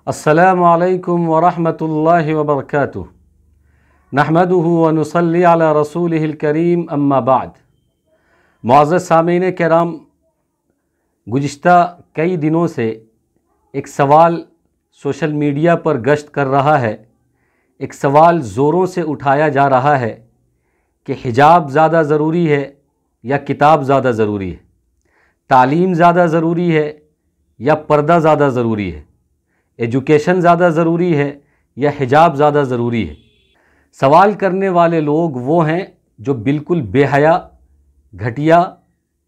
अस्सलामु अलैकुम वरहमतुल्लाहि वबरकातुह। नहमदुहु व नुसल्ली अला रसूलिहिल करीम, अम्मा बाद। मुअज़्ज़ज़ सामीन किराम, गुज़िश्ता कई दिनों से एक सवाल सोशल मीडिया पर गश्त कर रहा है। एक सवाल ज़ोरों से उठाया जा रहा है कि हिजाब ज़्यादा ज़रूरी है या किताब ज़्यादा ज़रूरी है, तालीम ज़्यादा ज़रूरी है या पर्दा ज़्यादा ज़रूरी है, एजुकेशन ज़्यादा ज़रूरी है या हिजाब ज़्यादा ज़रूरी है। सवाल करने वाले लोग वो हैं जो बिल्कुल बेहया, घटिया,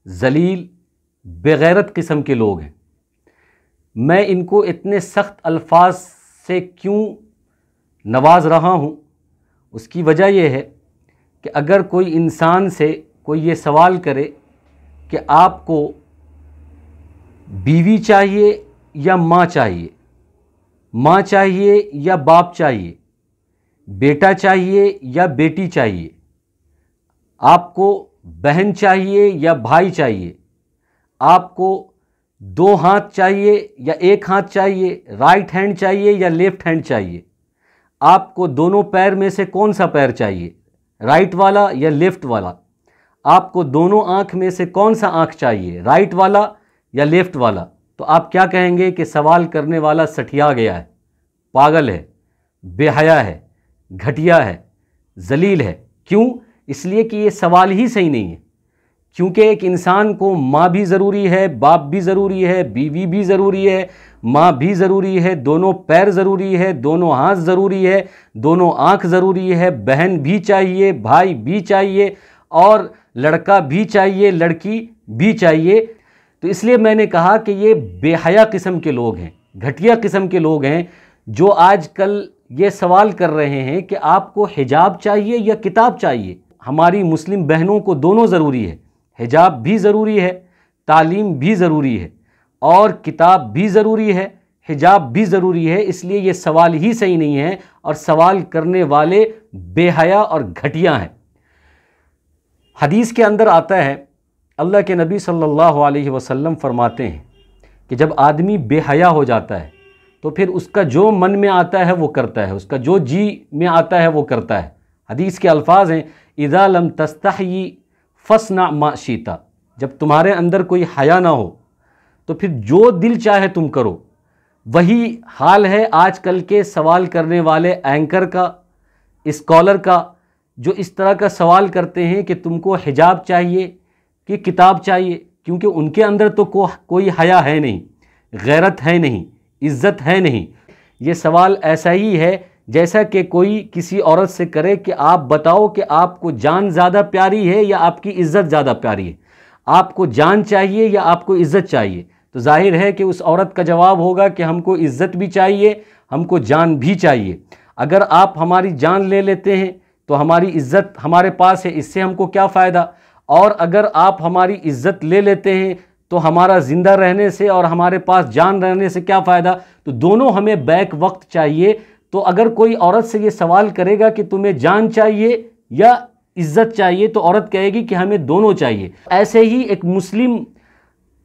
ज़लील, बेगैरत किस्म के लोग हैं। मैं इनको इतने सख्त अल्फाज से क्यों नवाज रहा हूँ, उसकी वजह यह है कि अगर कोई इंसान से कोई ये सवाल करे कि आपको बीवी चाहिए या माँ चाहिए, माँ चाहिए या बाप चाहिए, बेटा चाहिए या बेटी चाहिए, आपको बहन चाहिए या भाई चाहिए, आपको दो हाथ चाहिए या एक हाथ चाहिए, राइट हैंड चाहिए या लेफ़्ट हैंड चाहिए, आपको दोनों पैर में से कौन सा पैर चाहिए, राइट वाला या लेफ़्ट वाला, आपको दोनों आँख में से कौन सा आँख चाहिए, राइट वाला या लेफ़्ट वाला, तो आप क्या कहेंगे कि सवाल करने वाला सठिया गया है, पागल है, बेहया है, घटिया है, जलील है। क्यों? इसलिए कि ये सवाल ही सही नहीं है। क्योंकि एक इंसान को माँ भी ज़रूरी है, बाप भी ज़रूरी है, बीवी भी ज़रूरी है, माँ भी ज़रूरी है, दोनों पैर ज़रूरी है, दोनों हाथ ज़रूरी है, दोनों आँख ज़रूरी है, बहन भी चाहिए, भाई भी चाहिए और लड़का भी चाहिए, लड़की भी चाहिए। तो इसलिए मैंने कहा कि ये बेहया किस्म के लोग हैं, घटिया किस्म के लोग हैं जो आजकल ये सवाल कर रहे हैं कि आपको हिजाब चाहिए या किताब चाहिए। हमारी मुस्लिम बहनों को दोनों ज़रूरी है, हिजाब भी ज़रूरी है, तालीम भी ज़रूरी है और किताब भी ज़रूरी है, हिजाब भी ज़रूरी है। इसलिए ये सवाल ही सही नहीं है और सवाल करने वाले बेहया और घटिया हैं। हदीस के अंदर आता है, अल्लाह के नबी सल्लल्लाहु अलैहि वसल्लम फरमाते हैं कि जब आदमी बेहया हो जाता है तो फिर उसका जो मन में आता है वो करता है, उसका जो जी में आता है वो करता है। हदीस के अल्फाज हैं, इज़ा लम तस्तही फस्ना मा शीता। जब तुम्हारे अंदर कोई हया ना हो तो फिर जो दिल चाहे तुम करो। वही हाल है आजकल के सवाल करने वाले एंकर का, स्कॉलर का, जो इस तरह का सवाल करते हैं कि तुमको हिजाब चाहिए कि किताब चाहिए, क्योंकि उनके अंदर तो कोई हया है नहीं, गैरत है नहीं, इज़्ज़त है नहीं। ये सवाल ऐसा ही है जैसा कि कोई किसी औरत से करे कि आप बताओ कि आपको जान ज़्यादा प्यारी है या आपकी इज़्ज़त ज़्यादा प्यारी है, आपको जान चाहिए या आपको इज़्ज़त चाहिए। तो जाहिर है कि उस औरत का जवाब होगा कि हमको इज़्ज़त भी चाहिए, हमको जान भी चाहिए। अगर आप हमारी जान ले लेते हैं तो हमारी इज़्ज़त हमारे पास है, इससे हमको क्या फ़ायदा। और अगर आप हमारी इज़्ज़त ले लेते हैं तो हमारा ज़िंदा रहने से और हमारे पास जान रहने से क्या फ़ायदा। तो दोनों हमें बैक वक्त चाहिए। तो अगर कोई औरत से ये सवाल करेगा कि तुम्हें जान चाहिए या इज़्ज़त चाहिए, तो औरत कहेगी कि हमें दोनों चाहिए। ऐसे ही एक मुस्लिम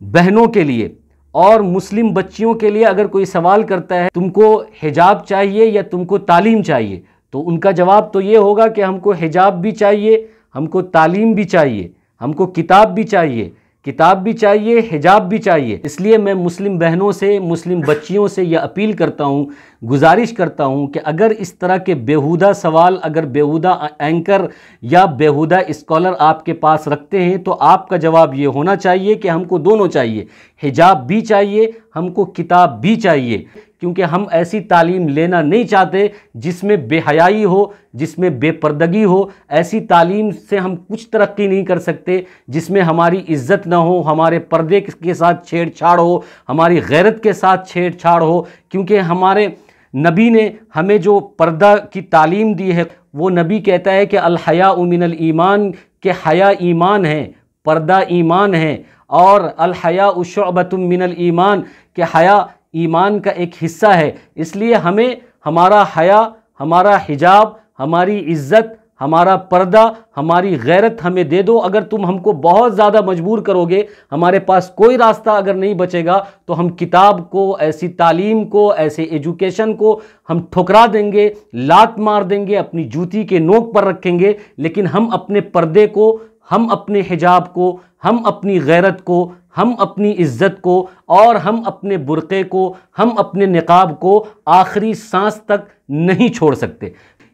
बहनों के लिए और मुस्लिम बच्चियों के लिए अगर कोई सवाल करता है तुमको हिजाब चाहिए या तुमको तालीम चाहिए, तो उनका जवाब तो ये होगा कि हमको हिजाब भी चाहिए, हमको तालीम भी चाहिए, हमको किताब भी चाहिए, किताब भी चाहिए, हिजाब भी चाहिए। इसलिए मैं मुस्लिम बहनों से, मुस्लिम बच्चियों से यह अपील करता हूँ, गुजारिश करता हूँ कि अगर इस तरह के बेहुदा सवाल, अगर बेहुदा एंकर या बेहुदा स्कॉलर आपके पास रखते हैं तो आपका जवाब ये होना चाहिए कि हमको दोनों चाहिए, हिजाब भी चाहिए, हमको किताब भी चाहिए। क्योंकि हम ऐसी तालीम लेना नहीं चाहते जिसमें बेहयाई हो, जिसमें बेपर्दगी हो। ऐसी तालीम से हम कुछ तरक्की नहीं कर सकते जिसमें हमारी इज़्ज़त ना हो, हमारे पर्दे के साथ छेड़छाड़ हो, हमारी गैरत के साथ छेड़छाड़ हो। क्योंकि हमारे नबी ने हमें जो पर्दा की तालीम दी है, वो नबी कहता है कि अल हया मिनल ईमान, के हया ईमान है, पर्दा ईमान है। और अल हया शुअबतुम मिनल ईमान, के हया ईमान का एक हिस्सा है। इसलिए हमें हमारा हया, हमारा हिजाब, हमारी इज़्ज़त, हमारा पर्दा, हमारी गैरत हमें दे दो। अगर तुम हमको बहुत ज़्यादा मजबूर करोगे, हमारे पास कोई रास्ता अगर नहीं बचेगा, तो हम किताब को, ऐसी तालीम को, ऐसे एजुकेशन को हम ठुकरा देंगे, लात मार देंगे, अपनी जूती के नोक पर रखेंगे। लेकिन हम अपने पर्दे को, हम अपने हिजाब को, हम अपनी गैरत को, हम अपनी इज्जत को, और हम अपने बुर्क़े को, हम अपने निकाब को आखिरी सांस तक नहीं छोड़ सकते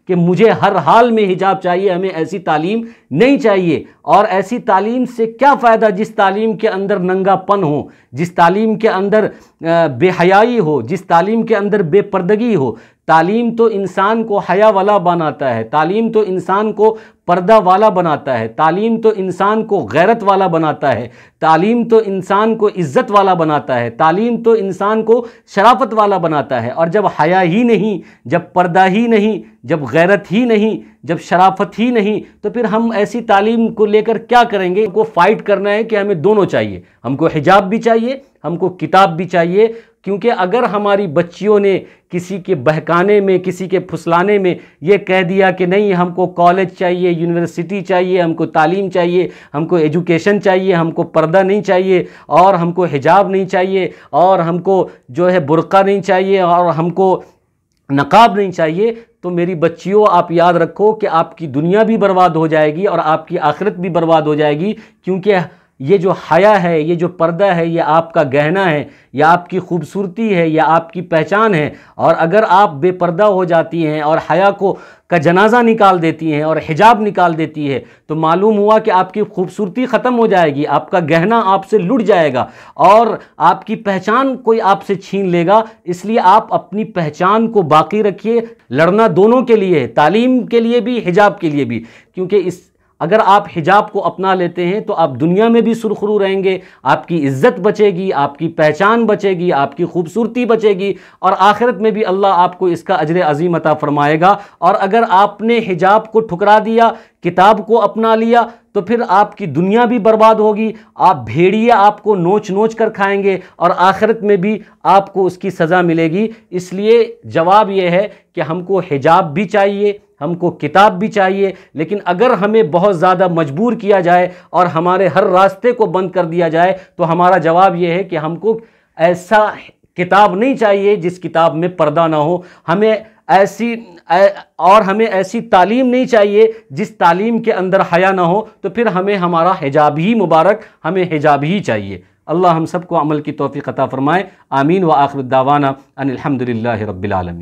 कि मुझे हर हाल में हिजाब चाहिए। हमें ऐसी तालीम नहीं चाहिए। और ऐसी तालीम से क्या फ़ायदा जिस तालीम के अंदर नंगापन हो, जिस तालीम के अंदर बेहयाई हो, जिस तालीम के अंदर बेपर्दगी हो। तालीम तो इंसान को हया वाला बनाता है, तालीम तो इंसान को पर्दा वाला बनाता है, तालीम तो इंसान को गैरत वाला बनाता है, तालीम तो इंसान को इज़्ज़त वाला बनाता है, तालीम तो इंसान को शराफत वाला बनाता है। और जब हया ही नहीं, जब पर्दा ही नहीं, जब गैरत ही नहीं, जब शराफत ही नहीं, तो फिर हम ऐसी तालीम को लेकर क्या करेंगे? हमको फ़ाइट करना है कि हमें दोनों चाहिए, हमको हिजाब भी चाहिए, हमको किताब भी चाहिए। क्योंकि अगर हमारी बच्चियों ने किसी के बहकाने में, किसी के फुसलाने में ये कह दिया कि नहीं हमको कॉलेज चाहिए, यूनिवर्सिटी चाहिए, हमको तालीम चाहिए, हमको एजुकेशन चाहिए, हमको पर्दा नहीं चाहिए, और हमको हिजाब नहीं चाहिए, और हमको जो है बुर्का नहीं चाहिए, और हमको नकाब नहीं चाहिए, तो मेरी बच्चियों आप याद रखो कि आपकी दुनिया भी बर्बाद हो जाएगी और आपकी आखिरत भी बर्बाद हो जाएगी। क्योंकि ये जो हया है, ये जो पर्दा है, ये आपका गहना है, या आपकी खूबसूरती है, या आपकी पहचान है। और अगर आप बेपर्दा हो जाती हैं और हया का जनाजा निकाल देती हैं और हिजाब निकाल देती है, तो मालूम हुआ कि आपकी खूबसूरती ख़त्म हो जाएगी, आपका गहना आपसे लुट जाएगा और आपकी पहचान कोई आपसे छीन लेगा। इसलिए आप अपनी पहचान को बाकी रखिए। लड़ना दोनों के लिए है, तालीम के लिए भी, हिजाब के लिए भी। क्योंकि अगर आप हिजाब को अपना लेते हैं तो आप दुनिया में भी सुरखरू रहेंगे, आपकी इज़्ज़त बचेगी, आपकी पहचान बचेगी, आपकी खूबसूरती बचेगी, और आखिरत में भी अल्लाह आपको इसका अजर अज़ीम अता फरमाएगा। और अगर आपने हिजाब को ठुकरा दिया, किताब को अपना लिया, तो फिर आपकी दुनिया भी बर्बाद होगी। आप भेड़िए आपको नोच नोच कर खाएंगे और आखिरत में भी आपको उसकी सज़ा मिलेगी। इसलिए जवाब यह है कि हमको हिजाब भी चाहिए, हमको किताब भी चाहिए। लेकिन अगर हमें बहुत ज़्यादा मजबूर किया जाए और हमारे हर रास्ते को बंद कर दिया जाए, तो हमारा जवाब यह है कि हमको ऐसा किताब नहीं चाहिए जिस किताब में पर्दा ना हो, हमें ऐसी तालीम नहीं चाहिए जिस तालीम के अंदर हया ना हो। तो फिर हमें हमारा हिजाब ही मुबारक, हमें हिजाब ही चाहिए। अल्लाह हम सबको अमल की तौफीक अता फरमाए। आमीन व आखिर दावाना अनिल हम्दुलिल्लाहि रब्बिल आलमीन।